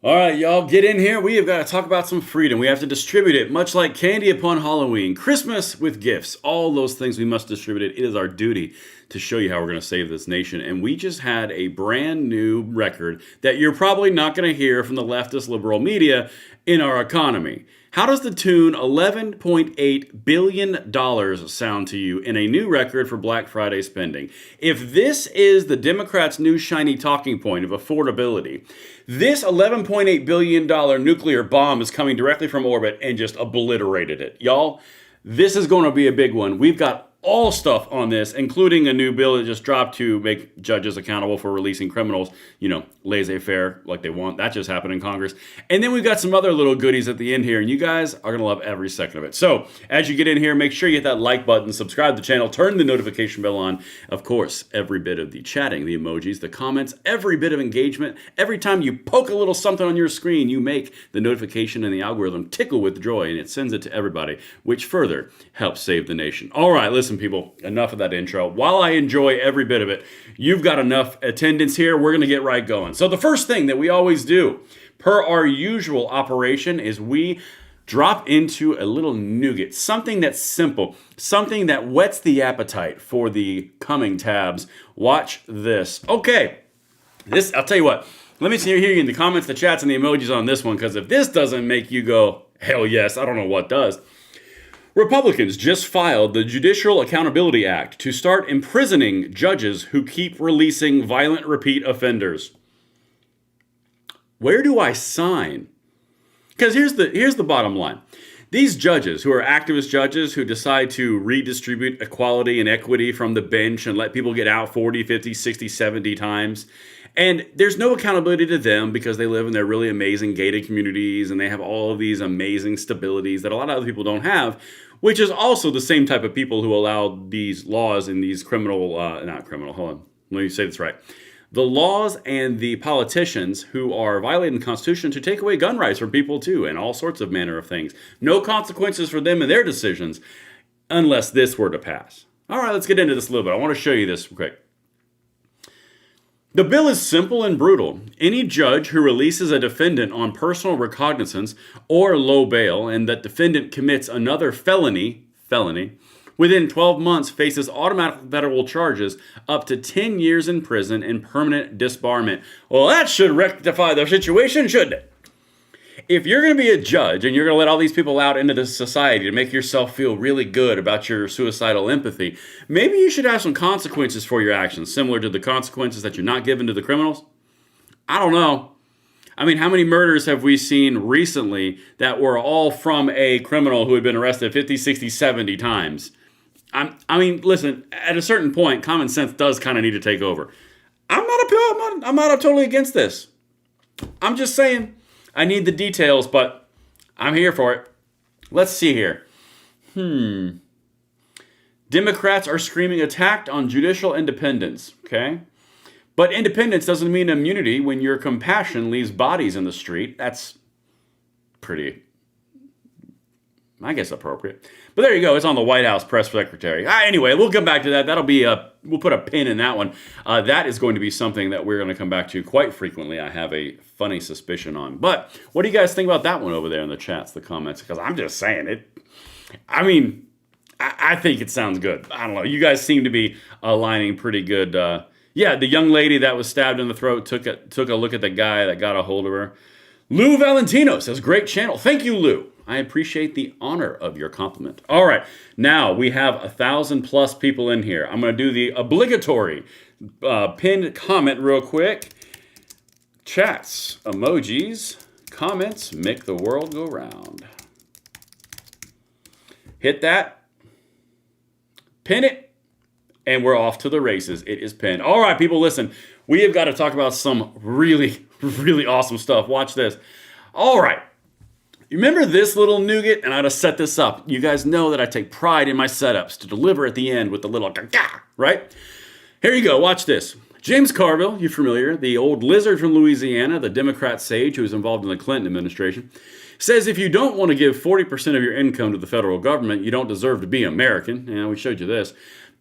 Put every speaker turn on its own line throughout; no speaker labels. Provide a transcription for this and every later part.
All right, y'all, get in here. We have got to talk about some freedom. We have to distribute it, much like candy upon Halloween, Christmas with gifts, all those things we must distribute it. It is our duty to show you how we're going to save this nation. And we just had a brand new record that you're probably not going to hear from the leftist liberal media in our economy. How does the tune $11.8 billion sound to you in a new record for Black Friday spending? If this is the Democrats' new shiny talking point of affordability, this $11.8 billion nuclear bomb is coming directly from orbit and just obliterated it. Y'all, this is going to be a big one. We've got all stuff on this, including a new bill that just dropped to make judges accountable for releasing criminals, laissez-faire like they want. That just happened in Congress. And then we've got some other little goodies at the end here, and you guys are going to love every second of it. So as you get in here, make sure you hit that like button, subscribe to the channel, turn the notification bell on. Of course, every bit of the chatting, the emojis, the comments, every bit of engagement, every time you poke a little something on your screen, you make the notification and the algorithm tickle with joy, and it sends it to everybody, which further helps save the nation. All right, listen, people, enough of that intro. While I enjoy every bit of it, you've got enough attendance here. We're going to get right going. So the first thing that we always do, per our usual operation, is we drop into a little nougat, something that's simple, something that whets the appetite for the coming tabs. Watch this. Okay, I'll tell you what. Let me hear you in the comments, the chats, and the emojis on this one, because if this doesn't make you go, hell yes, I don't know what does. Republicans just filed the Judicial Accountability Act to start imprisoning judges who keep releasing violent repeat offenders. Where do I sign? Because here's the bottom line. These judges, who are activist judges who decide to redistribute equality and equity from the bench and let people get out 40, 50, 60, 70 times, and there's no accountability to them because they live in their really amazing gated communities and they have all of these amazing stabilities that a lot of other people don't have, which is also the same type of people who allow these laws and these hold on, let me say this right. The laws and the politicians who are violating the Constitution to take away gun rights from people too, and all sorts of manner of things. No consequences for them and their decisions unless this were to pass. All right, let's get into this a little bit. I want to show you this quick. The bill is simple and brutal. Any judge who releases a defendant on personal recognizance or low bail and that defendant commits another felony, within 12 months faces automatic federal charges up to 10 years in prison and permanent disbarment. Well, that should rectify the situation, shouldn't it? If you're going to be a judge and you're going to let all these people out into the society to make yourself feel really good about your suicidal empathy, maybe you should have some consequences for your actions, similar to the consequences that you're not giving to the criminals. I don't know. I mean, how many murders have we seen recently that were all from a criminal who had been arrested 50, 60, 70 times? I mean, listen, at a certain point, common sense does kind of need to take over. I'm not totally against this. I'm just saying, I need the details, but I'm here for it. Let's see here. Democrats are screaming attack on judicial independence, okay? But independence doesn't mean immunity when your compassion leaves bodies in the street. That's pretty, I guess, appropriate. But there you go. It's on the White House press secretary. Anyway, we'll come back to that. That'll be we'll put a pin in that one. That is going to be something that we're going to come back to quite frequently. I have a funny suspicion on. But what do you guys think about that one over there in the chats, the comments? Because I'm just saying it. I mean, I think it sounds good. I don't know. You guys seem to be aligning pretty good. Yeah, the young lady that was stabbed in the throat took a look at the guy that got a hold of her. Lou Valentino says, great channel. Thank you, Lou. I appreciate the honor of your compliment. All right, now we have 1,000+ people in here. I'm going to do the obligatory pinned comment real quick. Chats, emojis, comments make the world go round. Hit that, pin it, and we're off to the races. It is pinned. All right, people, listen. We have got to talk about some really, really awesome stuff. Watch this. All right. You remember this little nougat? And I had to set this up. You guys know that I take pride in my setups to deliver at the end with the little ga-ga, right? Here you go. Watch this. James Carville, you familiar, the old lizard from Louisiana, the Democrat sage who was involved in the Clinton administration, says if you don't want to give 40% of your income to the federal government, you don't deserve to be American. And we showed you this.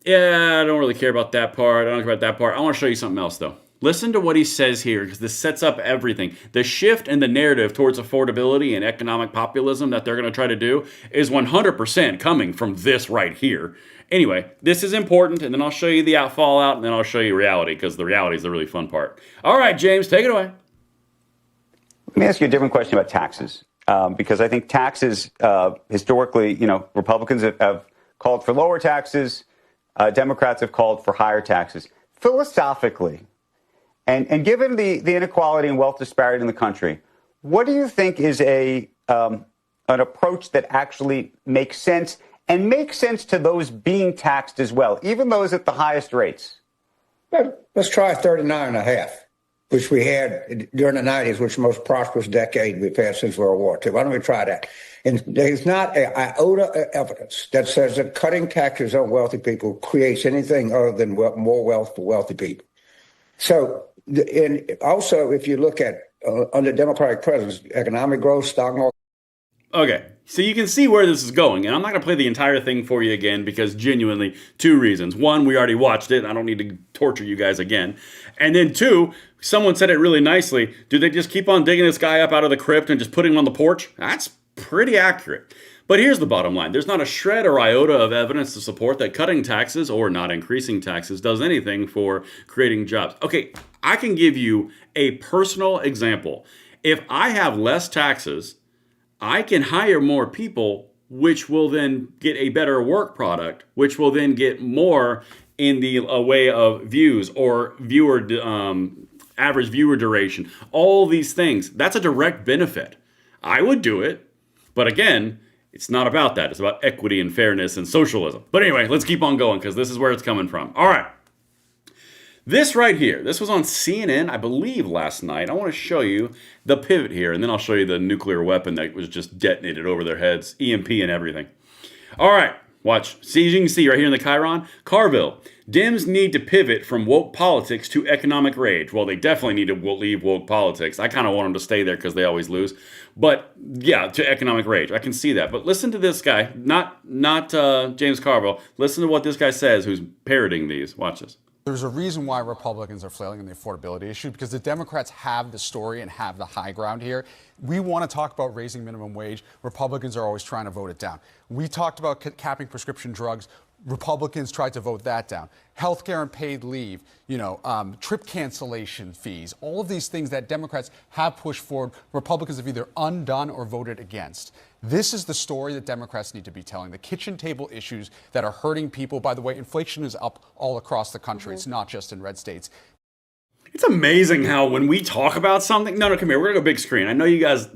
Yeah, I don't really care about that part. I don't care about that part. I want to show you something else, though. Listen to what he says here, because this sets up everything. The shift in the narrative towards affordability and economic populism that they're going to try to do is 100% coming from this right here. Anyway, this is important, and then I'll show you the fallout, and then I'll show you reality, because the reality is the really fun part. All right, James, take it away.
Let me ask you a different question about taxes, because I think taxes, historically, Republicans have called for lower taxes. Democrats have called for higher taxes. Philosophically, and given the inequality and wealth disparity in the country, what do you think is an approach that actually makes sense and makes sense to those being taxed as well, even those at the highest rates?
Let's try 39.5, which we had during the 90s, which is the most prosperous decade we've had since World War II. Why don't we try that? And there's not an iota of evidence that says that cutting taxes on wealthy people creates anything other than more wealth for wealthy people. So, and also, if you look at under Democratic presidents, economic growth, stock market.
Okay, so you can see where this is going, and I'm not going to play the entire thing for you again because genuinely, two reasons. One, we already watched it. I don't need to torture you guys again. And then two, someone said it really nicely. Do they just keep on digging this guy up out of the crypt and just putting him on the porch? That's pretty accurate. But here's the bottom line. There's not a shred or iota of evidence to support that cutting taxes or not increasing taxes does anything for creating jobs. Okay, I can give you a personal example. If I have less taxes, I can hire more people, which will then get a better work product, which will then get more in the way of views or average viewer duration. All these things. That's a direct benefit. I would do it. But again, it's not about that. It's about equity and fairness and socialism. But anyway, let's keep on going because this is where it's coming from. All right. This right here, this was on CNN, I believe, last night. I want to show you the pivot here, and then I'll show you the nuclear weapon that was just detonated over their heads, EMP and everything. All right, watch. See, as you can see right here in the Chiron, Carville. Dems need to pivot from woke politics to economic rage. Well, they definitely need to leave woke politics. I kind of want them to stay there because they always lose. But yeah, to economic rage. I can see that. But listen to this guy, not James Carville. Listen to what this guy says who's parroting these. Watch this.
There's a reason why Republicans are flailing in the affordability issue, because the Democrats have the story and have the high ground here. We want to talk about raising minimum wage. Republicans are always trying to vote it down. We talked about capping prescription drugs. Republicans tried to vote that down. Healthcare and paid leave, trip cancellation fees, all of these things that Democrats have pushed forward, Republicans have either undone or voted against. This is the story that Democrats need to be telling. The kitchen table issues that are hurting people. By the way, inflation is up all across the country. It's not just in red states.
It's amazing how when we talk about something... No, come here. We're going to go big screen. I know you guys...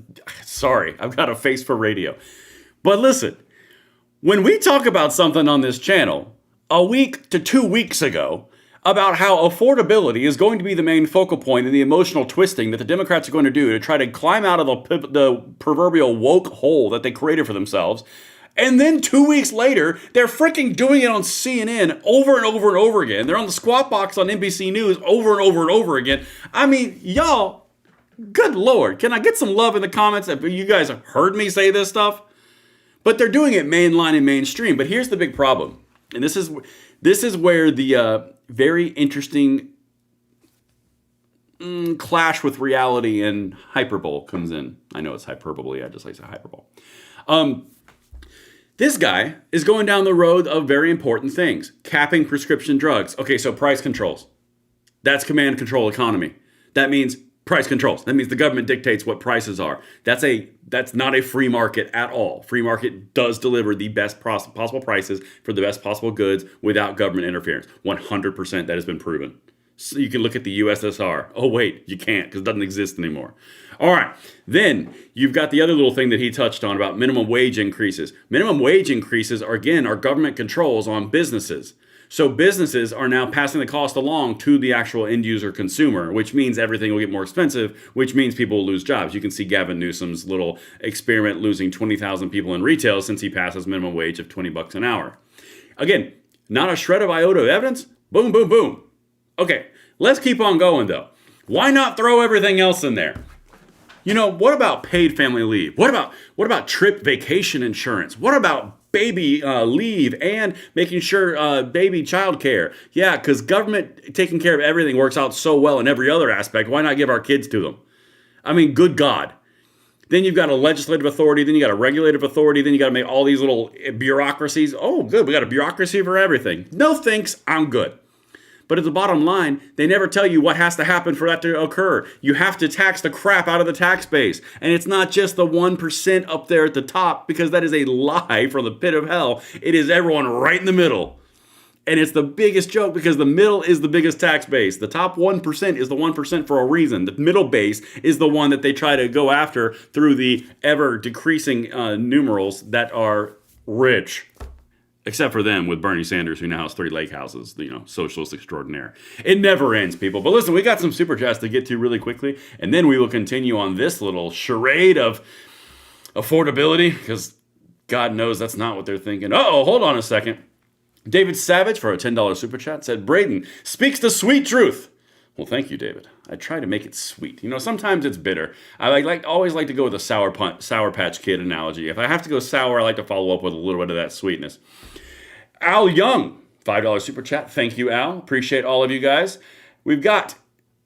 Sorry, I've got a face for radio. But listen... When we talk about something on this channel, a week to 2 weeks ago, about how affordability is going to be the main focal point in the emotional twisting that the Democrats are going to do to try to climb out of the proverbial woke hole that they created for themselves, and then 2 weeks later, they're freaking doing it on CNN over and over and over again. They're on the Squawk Box on NBC News over and over and over again. I mean, y'all, good Lord, can I get some love in the comments that you guys have heard me say this stuff? But they're doing it mainline and mainstream. But here's the big problem. And this is where the very interesting clash with reality and hyperbole comes in. I know it's hyperbole. I just like to say hyperbole. This guy is going down the road of very important things. Capping prescription drugs. Okay, so price controls. That's command control economy. That means price controls. That means the government dictates what prices are. That's not a free market at all. Free market does deliver the best possible prices for the best possible goods without government interference. 100% that has been proven. So you can look at the USSR. Oh wait, you can't because it doesn't exist anymore. All right, then you've got the other little thing that he touched on about minimum wage increases. Minimum wage increases are government controls on businesses. So businesses are now passing the cost along to the actual end user consumer, which means everything will get more expensive, which means people will lose jobs. You can see Gavin Newsom's little experiment losing 20,000 people in retail since he passes minimum wage of $20 an hour. Again, not a shred of iota of evidence. Boom, boom, boom. Okay, let's keep on going though. Why not throw everything else in there? What about paid family leave? What about trip vacation insurance? What about baby leave and making sure baby child care. Yeah, because government taking care of everything works out so well in every other aspect. Why not give our kids to them? I mean, good God. Then you've got a legislative authority, then you got a regulative authority, then you got to make all these little bureaucracies. Oh, good, we got a bureaucracy for everything. No thanks, I'm good. But at the bottom line, they never tell you what has to happen for that to occur. You have to tax the crap out of the tax base. And it's not just the 1% up there at the top, because that is a lie from the pit of hell. It is everyone right in the middle. And it's the biggest joke because the middle is the biggest tax base. The top 1% is the 1% for a reason. The middle base is the one that they try to go after through the ever decreasing numerals that are rich. Except for them with Bernie Sanders, who now has 3 lake houses, socialist extraordinaire. It never ends, people. But listen, we got some super chats to get to really quickly. And then we will continue on this little charade of affordability, because God knows that's not what they're thinking. Uh-oh, hold on a second. David Savage, for a $10 super chat, said, Braden speaks the sweet truth. Well, thank you, David. I try to make it sweet. Sometimes it's bitter. I always like to go with a Sour Patch Kid analogy. If I have to go sour, I like to follow up with a little bit of that sweetness. Al Young, $5 super chat. Thank you, Al. Appreciate all of you guys. We've got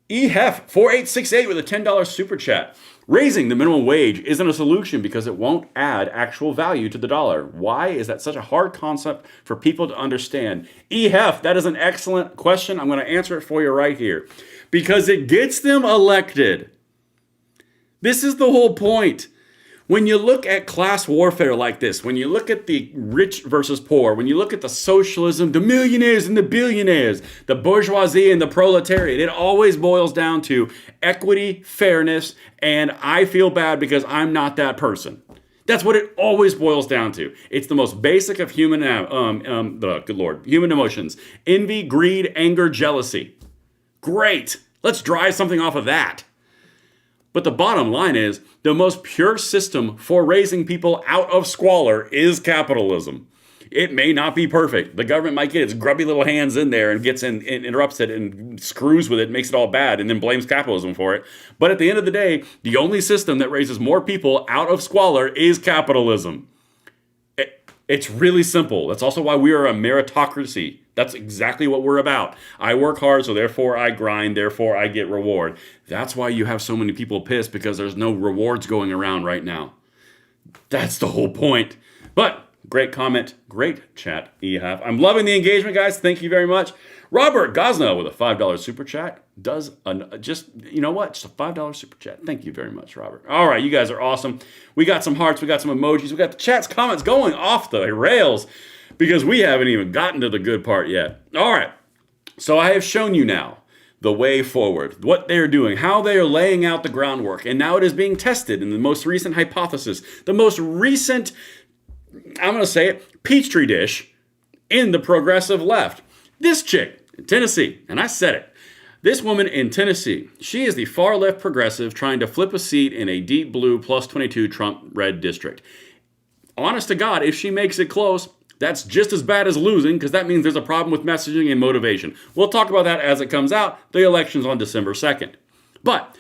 EHEF4868 with a $10 super chat. Raising the minimum wage isn't a solution because it won't add actual value to the dollar. Why is that such a hard concept for people to understand? EHEF, that is an excellent question. I'm going to answer it for you right here. Because it gets them elected. This is the whole point. When you look at class warfare like this, when you look at the rich versus poor, when you look at the socialism, the millionaires and the billionaires, the bourgeoisie and the proletariat, it always boils down to equity, fairness, and I feel bad because I'm not that person. That's what it always boils down to. It's the most basic of human emotions. Envy, greed, anger, jealousy. Great. Let's drive something off of that. But the bottom line is, the most pure system for raising people out of squalor is capitalism. It may not be perfect. The government might get its grubby little hands in there and gets in, interrupts it and screws with it, makes it all bad, and then blames capitalism for it. But at the end of the day, the only system that raises more people out of squalor is capitalism. It's really simple. That's also why we are a meritocracy. That's exactly what we're about. I work hard, so therefore I grind, therefore I get reward. That's why you have so many people pissed, because there's no rewards going around right now. That's the whole point. But great comment, great chat, EHAF. I'm loving the engagement, guys. Thank you very much. Robert Gosnell with a $5 super chat does just a $5 super chat. Thank you very much, Robert. All right, you guys are awesome. We got some hearts, we got some emojis, we got the chats, comments going off the rails because we haven't even gotten to the good part yet. All right, so I have shown you now the way forward, what they're doing, how they are laying out the groundwork, and now it is being tested in the most recent hypothesis, the most recent, I'm going to say it, Petri dish in the progressive left. This chick in Tennessee, and I said it, this woman in Tennessee, she is the far left progressive trying to flip a seat in a deep blue plus 22 Trump red district. Honest to God, if she makes it close, that's just as bad as losing, because that means there's a problem with messaging and motivation. We'll talk about that as it comes out. The election's on December 2nd. But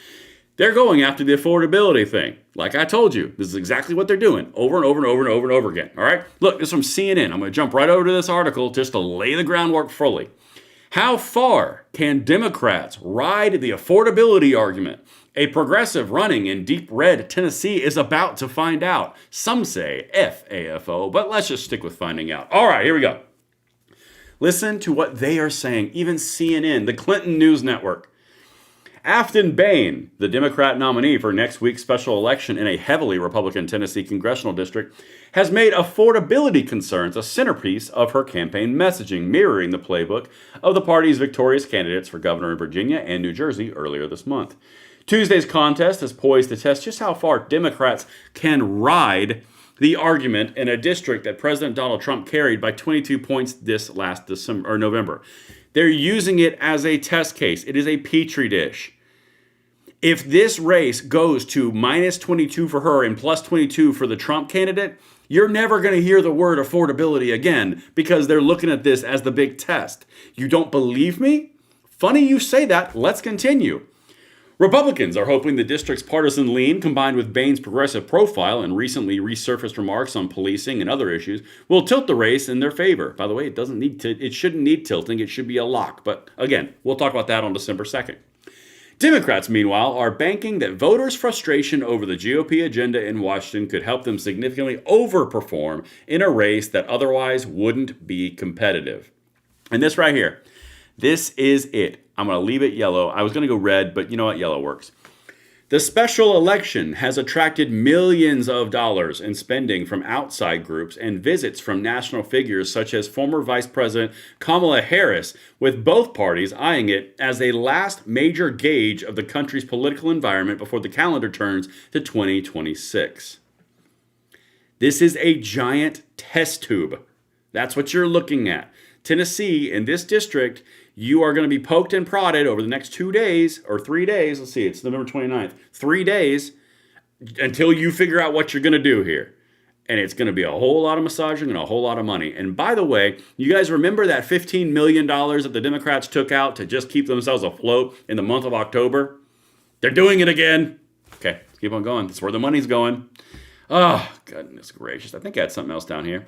they're going after the affordability thing. Like I told you, this is exactly what they're doing over and over and over and over and over again. All right? Look, this is from CNN. I'm going to jump right over to this article just to lay the groundwork fully. How far can Democrats ride the affordability argument? A progressive running in deep red Tennessee is about to find out. Some say FAFO, but let's just stick with finding out. All right, here we go. Listen to what they are saying. Even CNN, the Clinton News Network. Afton Bain, the Democrat nominee for next week's special election in a heavily Republican Tennessee congressional district, has made affordability concerns a centerpiece of her campaign messaging, mirroring the playbook of the party's victorious candidates for governor in Virginia and New Jersey earlier this month. Tuesday's contest is poised to test just how far Democrats can ride the argument in a district that President Donald Trump carried by 22 points this last November. They're using it as a test case. It is a petri dish. If this race goes to minus 22 for her and plus 22 for the Trump candidate, you're never going to hear the word affordability again because they're looking at this as the big test. You don't believe me? Funny you say that. Let's continue. Republicans are hoping the district's partisan lean, combined with Boehner's progressive profile and recently resurfaced remarks on policing and other issues, will tilt the race in their favor. By the way, it shouldn't need tilting. It should be a lock. But again, we'll talk about that on December 2nd. Democrats, meanwhile, are banking that voters' frustration over the GOP agenda in Washington could help them significantly overperform in a race that otherwise wouldn't be competitive. And this right here, this is it. I'm going to leave it yellow. I was going to go red, but you know what? Yellow works. The special election has attracted millions of dollars in spending from outside groups and visits from national figures such as former Vice President Kamala Harris, with both parties eyeing it as a last major gauge of the country's political environment before the calendar turns to 2026. This is a giant test tube. That's what you're looking at. Tennessee, in this district, you are going to be poked and prodded over the next 2 days or 3 days. Let's see, it's November 29th. 3 days until you figure out what you're going to do here. And it's going to be a whole lot of massaging and a whole lot of money. And by the way, you guys remember that $15 million that the Democrats took out to just keep themselves afloat in the month of October? They're doing it again. Okay, let's keep on going. That's where the money's going. Oh, goodness gracious. I think I had something else down here.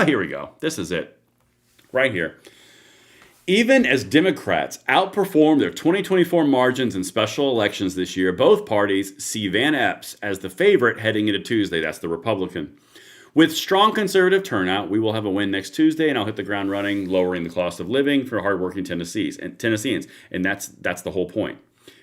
Here we go. This is it. Right here. Even as Democrats outperform their 2024 margins in special elections this year, both parties see Van Epps as the favorite heading into Tuesday. That's the Republican. With strong conservative turnout, we will have a win next Tuesday, and I'll hit the ground running, lowering the cost of living for hardworking Tennesseans. And that's the whole point.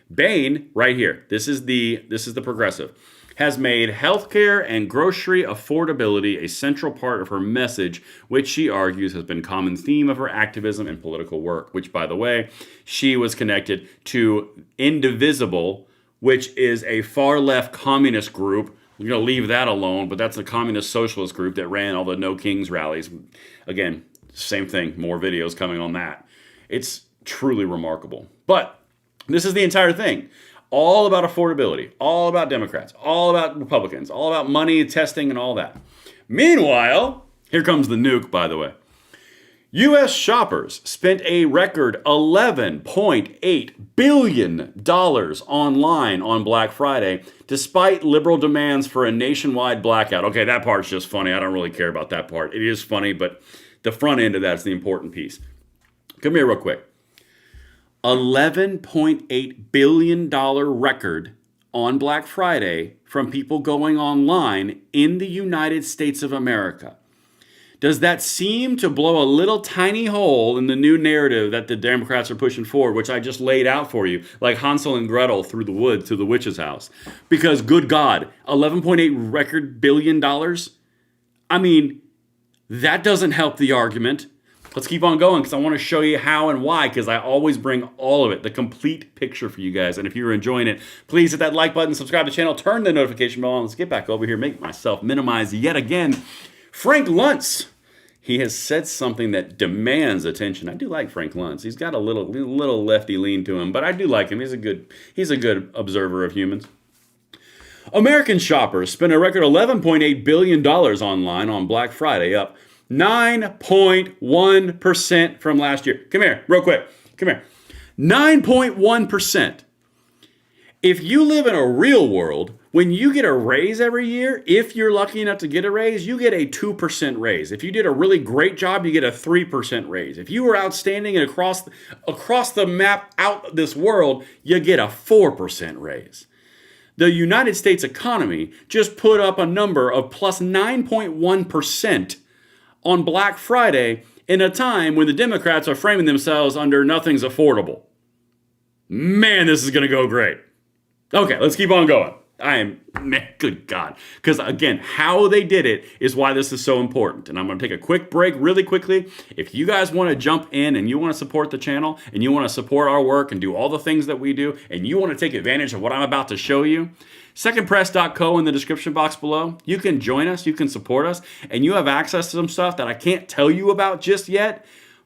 Boehner, right here, this is the progressive, has made healthcare and grocery affordability a central part of her message, which she argues has been a common theme of her activism and political work, which, by the way, she was connected to Indivisible, which is a far-left communist group. We're going to leave that alone, but that's a communist socialist group that ran all the No Kings rallies. Again, same thing, more videos coming on that. It's truly remarkable. But this is the entire thing. All about affordability, all about Democrats, all about Republicans, all about money, testing, and all that. Meanwhile, here comes the nuke, by the way. U.S. shoppers spent a record $11.8 billion online on Black Friday, despite liberal demands for a nationwide blackout. Okay, that part's just funny. I don't really care about that part. It is funny, but the front end of that's the important piece. Come here real quick. $11.8 billion record on Black Friday from people going online in the United States of America. Does that seem to blow a little tiny hole in the new narrative that the Democrats are pushing forward, which I just laid out for you, like Hansel and Gretel through the woods to the witch's house? Because, good God, $11.8 record billion dollars? I mean, that doesn't help the argument. Let's keep on going because I want to show you how and why, because I always bring all of it, the complete picture for you guys. And if you're enjoying it, please hit that like button, subscribe to the channel, turn the notification bell on. Let's get back over here, make myself minimize yet again. Frank Luntz, he has said something that demands attention. I do like Frank Luntz. He's got a little lefty lean to him, but I do like him. He's a good observer of humans. American shoppers spent a record $11.8 billion online on Black Friday, up 9.1% from last year. Come here, real quick. Come here. 9.1%. If you live in a real world, when you get a raise every year, if you're lucky enough to get a raise, you get a 2% raise. If you did a really great job, you get a 3% raise. If you were outstanding and across the map out this world, you get a 4% raise. The United States economy just put up a number of plus 9.1% on Black Friday in a time when the Democrats are framing themselves under nothing's affordable. Man, this is going to go great. Okay, let's keep on going. Good God. Because again, how they did it is why this is so important. And I'm going to take a quick break really quickly. If you guys want to jump in and you want to support the channel and you want to support our work and do all the things that we do and you want to take advantage of what I'm about to show you, secondpress.co in the description box below. You can join us, you can support us, and you have access to some stuff that I can't tell you about just yet,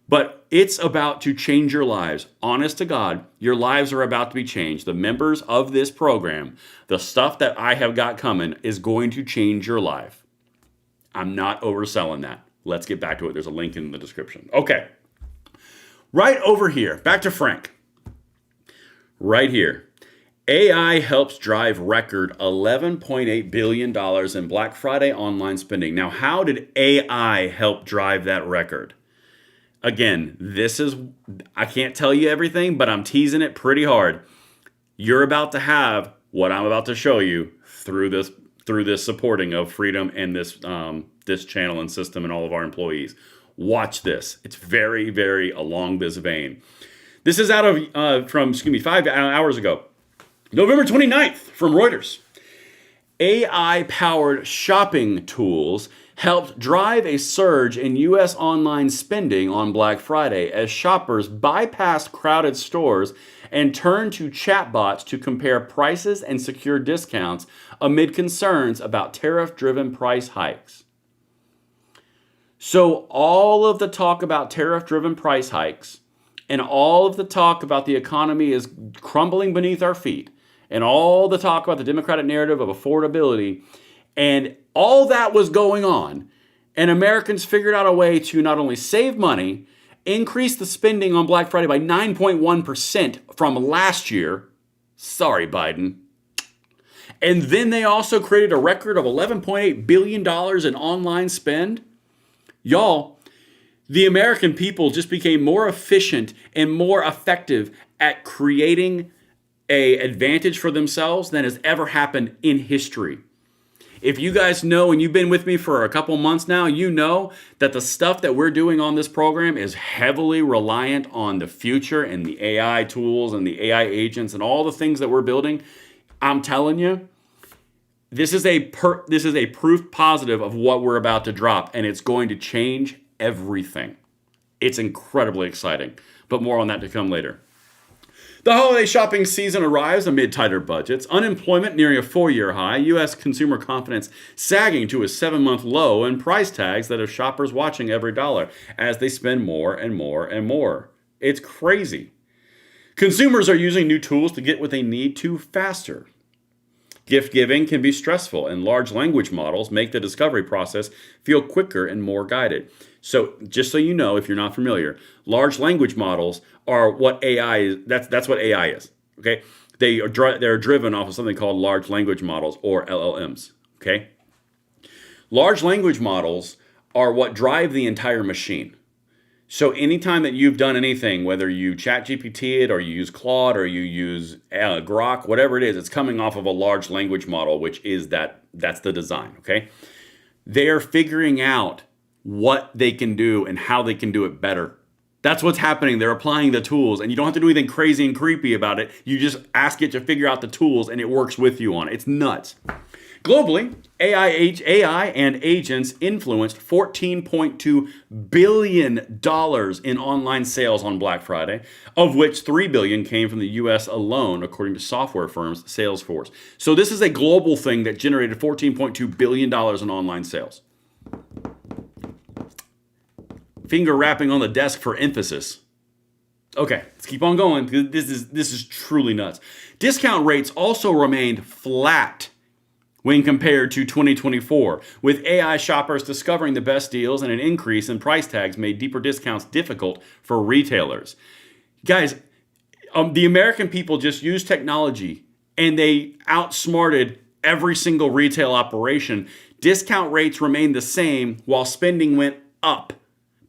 but it's about to change your lives. Honest to God, your lives are about to be changed. The members of this program, the stuff that I have got coming is going to change your life. I'm not overselling that. Let's get back to it. There's a link in the description. Okay. Right over here, back to Frank. Right here. AI helps drive record $11.8 billion in Black Friday online spending. Now, how did AI help drive that record? Again, I can't tell you everything, but I'm teasing it pretty hard. You're about to have what I'm about to show you through this supporting of freedom and this channel and system and all of our employees. Watch this. It's very, very along this vein. This is out of from 5 hours ago. November 29th from Reuters. AI-powered shopping tools helped drive a surge in U.S. online spending on Black Friday as shoppers bypassed crowded stores and turned to chatbots to compare prices and secure discounts amid concerns about tariff-driven price hikes. So all of the talk about tariff-driven price hikes and all of the talk about the economy is crumbling beneath our feet and all the talk about the Democratic narrative of affordability, and all that was going on, and Americans figured out a way to not only save money, increase the spending on Black Friday by 9.1% from last year. Sorry, Biden. And then they also created a record of $11.8 billion in online spend. Y'all, the American people just became more efficient and more effective at creating an advantage for themselves than has ever happened in history. If you guys know, and you've been with me for a couple months now, you know that the stuff that we're doing on this program is heavily reliant on the future and the AI tools and the AI agents and all the things that we're building. I'm telling you, this is a proof positive of what we're about to drop, and it's going to change everything. It's incredibly exciting, but more on that to come later. The holiday shopping season arrives amid tighter budgets, unemployment nearing a 4-year high, U.S. consumer confidence sagging to a 7-month low, and price tags that have shoppers watching every dollar as they spend more and more and more. It's crazy. Consumers are using new tools to get what they need to faster. Gift giving can be stressful, and large language models make the discovery process feel quicker and more guided. So just so you know, if you're not familiar, large language models are what AI is. That's what AI is. Okay, they're driven off of something called large language models, or LLMs. Okay, large language models are what drive the entire machine. So anytime that you've done anything, whether you chat GPT it or you use Claude or you use Grok, whatever it is, it's coming off of a large language model, which is that's the design. Okay, they're figuring out what they can do and how they can do it better. That's what's happening. They're applying the tools, and you don't have to do anything crazy and creepy about it. You just ask it to figure out the tools, and it works with you on it. It's nuts. Globally, AI and agents influenced $14.2 billion in online sales on Black Friday, of which $3 billion came from the U.S. alone, according to software firms Salesforce. So this is a global thing that generated $14.2 billion in online sales. Finger rapping on the desk for emphasis. Okay, let's keep on going. This is truly nuts. Discount rates also remained flat when compared to 2024, with AI shoppers discovering the best deals, and an increase in price tags made deeper discounts difficult for retailers. Guys, the American people just used technology and they outsmarted every single retail operation. Discount rates remained the same while spending went up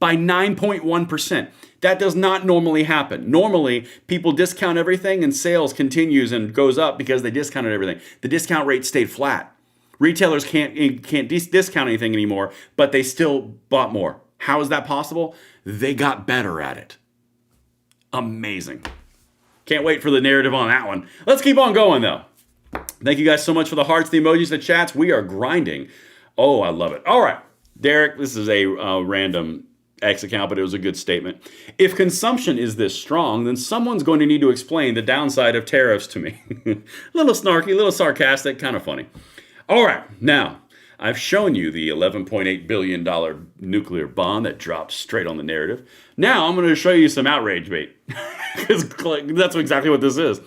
by 9.1%. That does not normally happen. Normally, people discount everything and sales continues and goes up because they discounted everything. The discount rate stayed flat. Retailers can't discount anything anymore, but they still bought more. How is that possible? They got better at it. Amazing. Can't wait for the narrative on that one. Let's keep on going, though. Thank you guys so much for the hearts, the emojis, the chats. We are grinding. Oh, I love it. All right. Derek, this is a random X account, but it was a good statement. If consumption is this strong, then someone's going to need to explain the downside of tariffs to me. A little snarky, a little sarcastic, kind of funny. All right, now, I've shown you the $11.8 billion nuclear bomb that dropped straight on the narrative. Now I'm going to show you some outrage bait, because that's exactly what this is.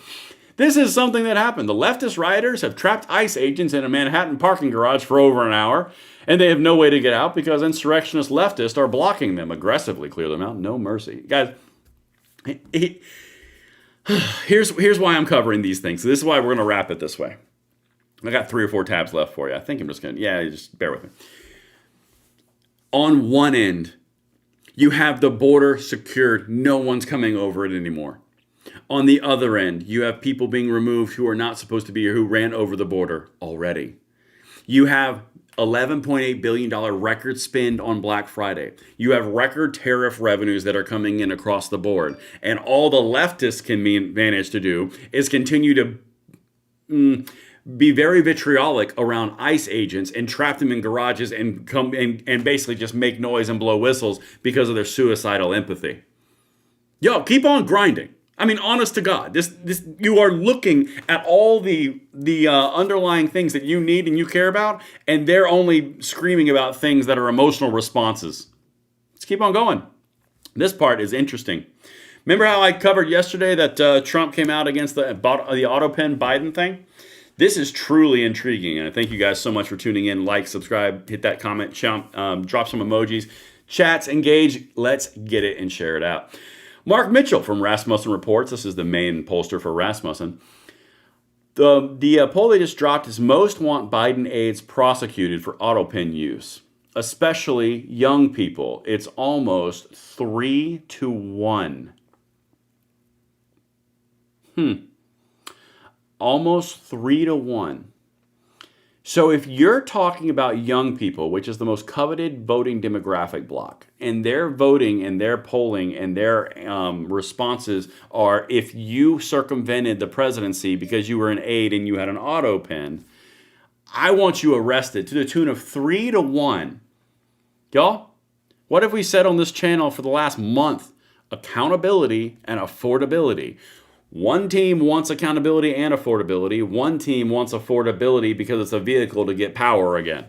This is something that happened. The leftist rioters have trapped ICE agents in a Manhattan parking garage for over an hour, and they have no way to get out because insurrectionist leftists are blocking them, aggressively clear them out, no mercy. Guys, Here's why I'm covering these things. So this is why we're going to wrap it this way. I got 3 or 4 tabs left for you. I think I'm just going to, just bear with me. On one end, you have the border secured. No one's coming over it anymore. On the other end, you have people being removed who are not supposed to be here, who ran over the border already. You have $11.8 billion record spend on Black Friday. You have record tariff revenues that are coming in across the board. And all the leftists can manage to do is continue to be very vitriolic around ICE agents and trap them in garages and come and basically just make noise and blow whistles because of their suicidal empathy. Yo, keep on grinding. I mean, honest to God, this you are looking at all the underlying things that you need and you care about, and they're only screaming about things that are emotional responses. Let's keep on going. This part is interesting. Remember how I covered yesterday that Trump came out against the autopen Biden thing? This is truly intriguing, and I thank you guys so much for tuning in. Like, subscribe, hit that comment, drop some emojis, chats, engage. Let's get it and share it out. Mark Mitchell from Rasmussen Reports. This is the main pollster for Rasmussen. The poll they just dropped is most want Biden aides prosecuted for autopen use, especially young people. It's almost 3-1. Almost 3-1. So if you're talking about young people, which is the most coveted voting demographic block, and their voting and their polling and their responses are if you circumvented the presidency because you were an aide and you had an auto pen, I want you arrested to the tune of 3-1. Y'all, what have we said on this channel for the last month? Accountability and affordability. One team wants accountability and affordability. One team wants affordability because it's a vehicle to get power again.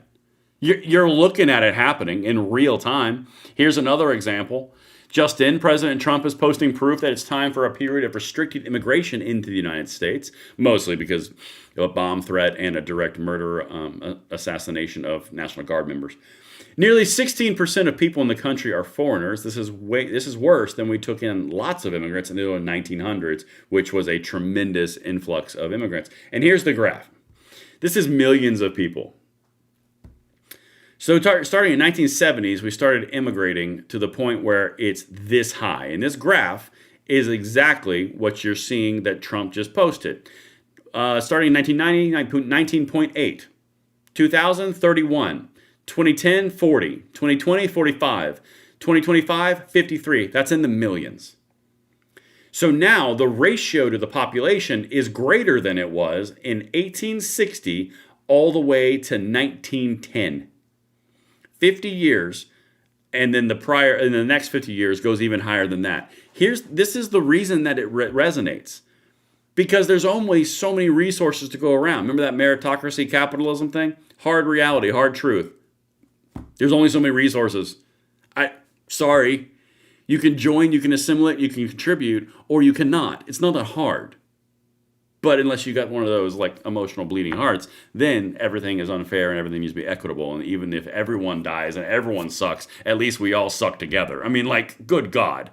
You're looking at it happening in real time. Here's another example. Just in, President Trump is posting proof that it's time for a period of restricted immigration into the United States, mostly because of a bomb threat and a direct murder assassination of National Guard members. Nearly 16% of people in the country are foreigners. This is worse than we took in lots of immigrants in the early 1900s, which was a tremendous influx of immigrants. And here's the graph. This is millions of people. So starting in the 1970s, we started immigrating to the point where it's this high. And this graph is exactly what you're seeing that Trump just posted. Starting in 1990, 19.8. 2000, 31. 2010, 40. 2020, 45. 2025, 53. That's in the millions. So now the ratio to the population is greater than it was in 1860 all the way to 1910. 50 years, and then the next 50 years goes even higher than that. This is the reason that it resonates. Because there's only so many resources to go around. Remember that meritocracy capitalism thing? Hard reality, hard truth. There's only so many resources. Sorry. You can join, you can assimilate, you can contribute, or you cannot. It's not that hard. But unless you got one of those like emotional bleeding hearts, then everything is unfair and everything needs to be equitable. And even if everyone dies and everyone sucks, at least we all suck together. I mean, like, good God.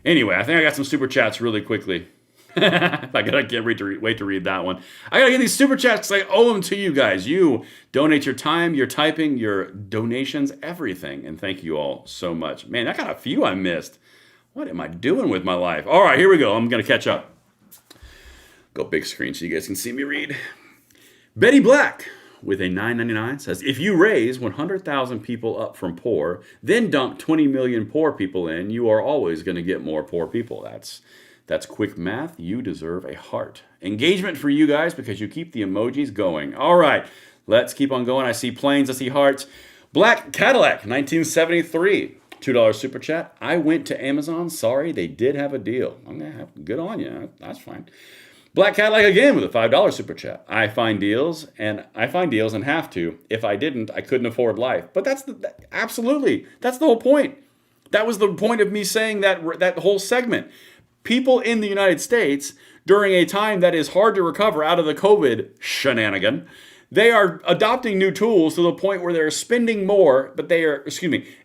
Anyway, I think I got some super chats really quickly. I can't wait to read that one. I gotta get these super chats because I owe them to you guys. You donate your time, your typing, your donations, everything. And thank you all so much. Man, I got a few I missed. What am I doing with my life? All right, here we go. I'm gonna catch up. Go big screen so you guys can see me read. Betty Black with a $9.99 says, if you raise 100,000 people up from poor, then dump 20 million poor people in, you are always going to get more poor people. That's quick math. You deserve a heart. Engagement for you guys because you keep the emojis going. All right, let's keep on going. I see planes, I see hearts. Black Cadillac, 1973. $2 super chat. I went to Amazon. Sorry, they did have a deal. Good on you. That's fine. Black Cadillac again with a $5 super chat. I find deals and have to. If I didn't, I couldn't afford life. But absolutely. That's the whole point. That was the point of me saying that whole segment. People in the United States during a time that is hard to recover out of the COVID shenanigan, They are adopting new tools to the point where they're spending more, but they are,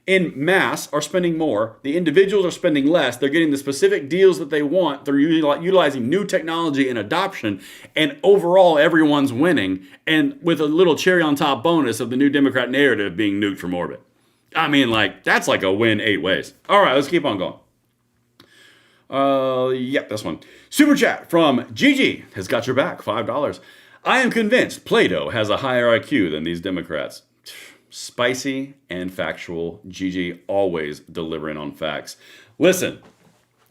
in mass are spending more. The individuals are spending less. They're getting the specific deals that they want. They're utilizing new technology and adoption. And overall, everyone's winning. And with a little cherry on top bonus of the new Democrat narrative being nuked from orbit. I mean, that's like a win 8 ways. All right, let's keep on going. Yep, this one. Super chat from Gigi has got your back, $5. I am convinced Plato has a higher IQ than these Democrats. Spicy and factual. Gigi always delivering on facts. Listen,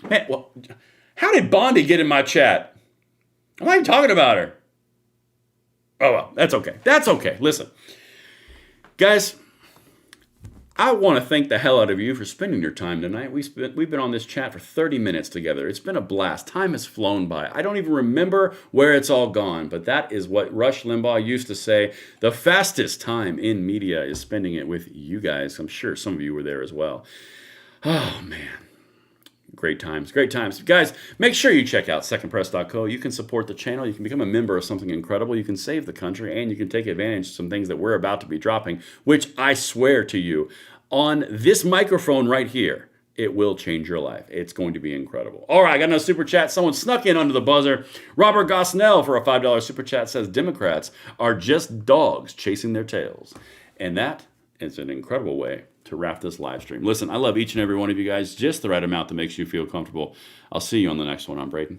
man, well, how did Bondi get in my chat? I'm not even talking about her. Oh, well, that's okay. That's okay. Listen, guys, I want to thank the hell out of you for spending your time tonight. We've been on this chat for 30 minutes together. It's been a blast. Time has flown by. I don't even remember where it's all gone, but that is what Rush Limbaugh used to say. The fastest time in media is spending it with you guys. I'm sure some of you were there as well. Oh, man. Great times, great times. Guys, make sure you check out secondpress.co. You can support the channel. You can become a member of something incredible. You can save the country, and you can take advantage of some things that we're about to be dropping, which I swear to you, on this microphone right here, it will change your life. It's going to be incredible. All right, I got another super chat. Someone snuck in under the buzzer. Robert Gosnell for a $5 super chat says, Democrats are just dogs chasing their tails. And that is an incredible way to wrap this live stream. Listen, I love each and every one of you guys, just the right amount that makes you feel comfortable. I'll see you on the next one. I'm Braden.